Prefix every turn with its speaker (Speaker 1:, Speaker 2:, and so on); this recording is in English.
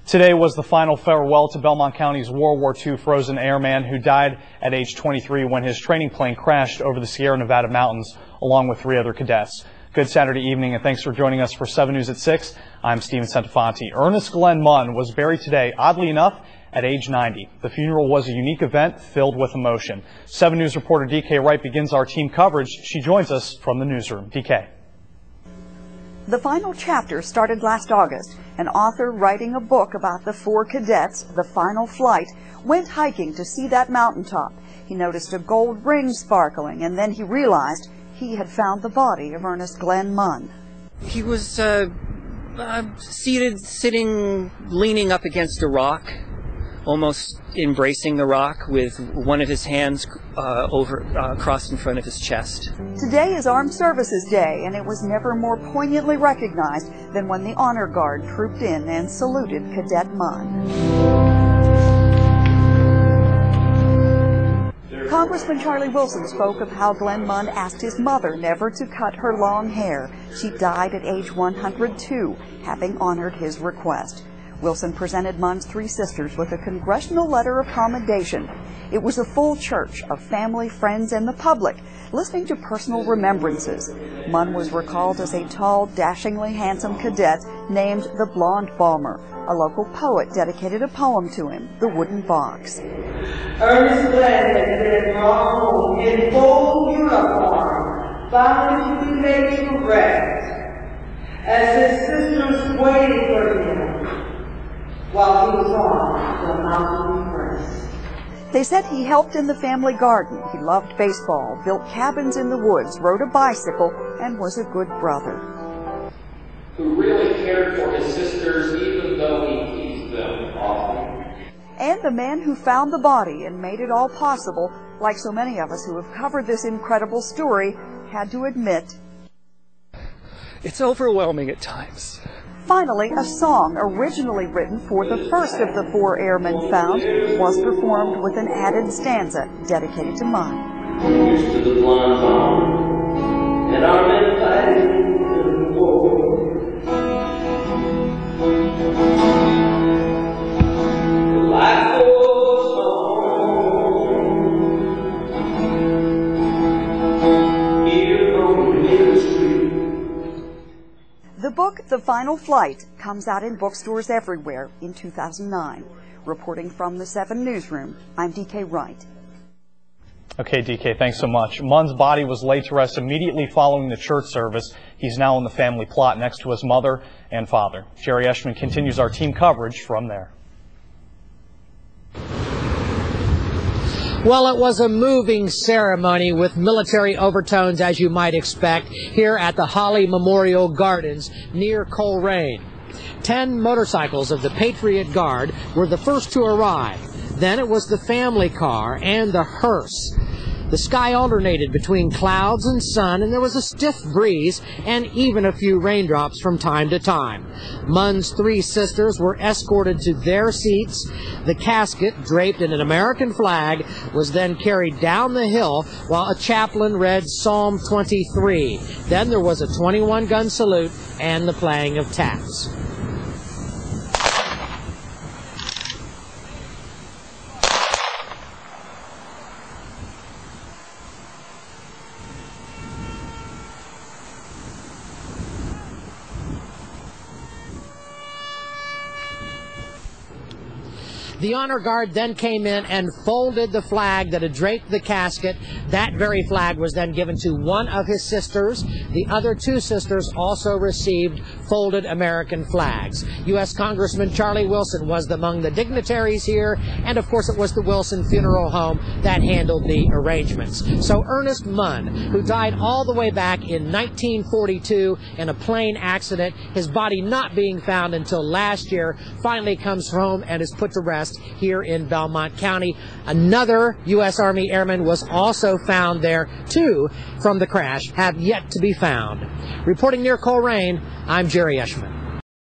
Speaker 1: Today was the final farewell to Belmont County's World War II frozen airman who died at age 23 when his training plane crashed over the Sierra Nevada mountains along with 3 other cadets. Good Saturday evening and thanks for joining us for 7 News at 6. I'm Steven Centofanti. Ernest Glenn Munn was buried today, oddly enough, at age 90. The funeral was a unique event filled with emotion. 7 News reporter DK Wright begins our team coverage. She joins us from the newsroom. DK.
Speaker 2: The final chapter started last August. An author writing a book about the 4 cadets, the final flight, went hiking to see that mountaintop. He noticed a gold ring sparkling, and then he realized he had found the body of Ernest Glenn Munn.
Speaker 3: He was sitting, leaning up against a rock, almost embracing the rock with one of his hands crossed in front of his chest.
Speaker 2: Today is Armed Services Day, and it was never more poignantly recognized than when the Honor Guard trooped in and saluted Cadet Munn. Congressman Charlie Wilson spoke of how Glenn Munn asked his mother never to cut her long hair. She died at age 102, having honored his request. Wilson presented Munn's 3 sisters with a congressional letter of commendation. It was a full church of family, friends, and the public, listening to personal remembrances. Munn was recalled as a tall, dashingly handsome cadet named the Blonde Bomber. A local poet dedicated a poem to him, The Wooden Box.
Speaker 4: Ernest Glenn had been brought home in full uniform, found to be making rest, as his sisters waited for him while he was on the mountain crest.
Speaker 2: They said he helped in the family garden. He loved baseball, built cabins in the woods, rode a bicycle, and was a good brother.
Speaker 5: Who really cared for his sisters even though he teased them often.
Speaker 2: And the man who found the body and made it all possible, like so many of us who have covered this incredible story, had to admit,
Speaker 3: it's overwhelming at times.
Speaker 2: Finally, a song originally written for the first of the 4 airmen found was performed with an added stanza dedicated to Munn.
Speaker 5: Here's to the blonde bomber and our men fighting in the war. The life goes on here on Main Street.
Speaker 2: The book, The Final Flight, comes out in bookstores everywhere in 2009. Reporting from the 7 Newsroom, I'm DK Wright.
Speaker 1: Okay, DK, thanks so much. Munn's body was laid to rest immediately following the church service. He's now in the family plot next to his mother and father. Jerry Eshman continues our team coverage from there.
Speaker 6: Well, it was a moving ceremony with military overtones, as you might expect, here at the Holly Memorial Gardens near Coleraine. 10 motorcycles of the Patriot Guard were the first to arrive. Then it was the family car and the hearse. The sky alternated between clouds and sun, and there was a stiff breeze and even a few raindrops from time to time. Munn's 3 sisters were escorted to their seats. The casket, draped in an American flag, was then carried down the hill while a chaplain read Psalm 23. Then there was a 21-gun salute and the playing of taps. The Honor Guard then came in and folded the flag that had draped the casket. That very flag was then given to one of his sisters. The other 2 sisters also received folded American flags. U.S. Congressman Charlie Wilson was among the dignitaries here, and of course it was the Wilson Funeral Home that handled the arrangements. So Ernest Munn, who died all the way back in 1942 in a plane accident, his body not being found until last year, finally comes home and is put to rest here in Belmont County. Another U.S. Army airman was also found there. 2 from the crash have yet to be found. Reporting near Coleraine, I'm Jerry Eshman.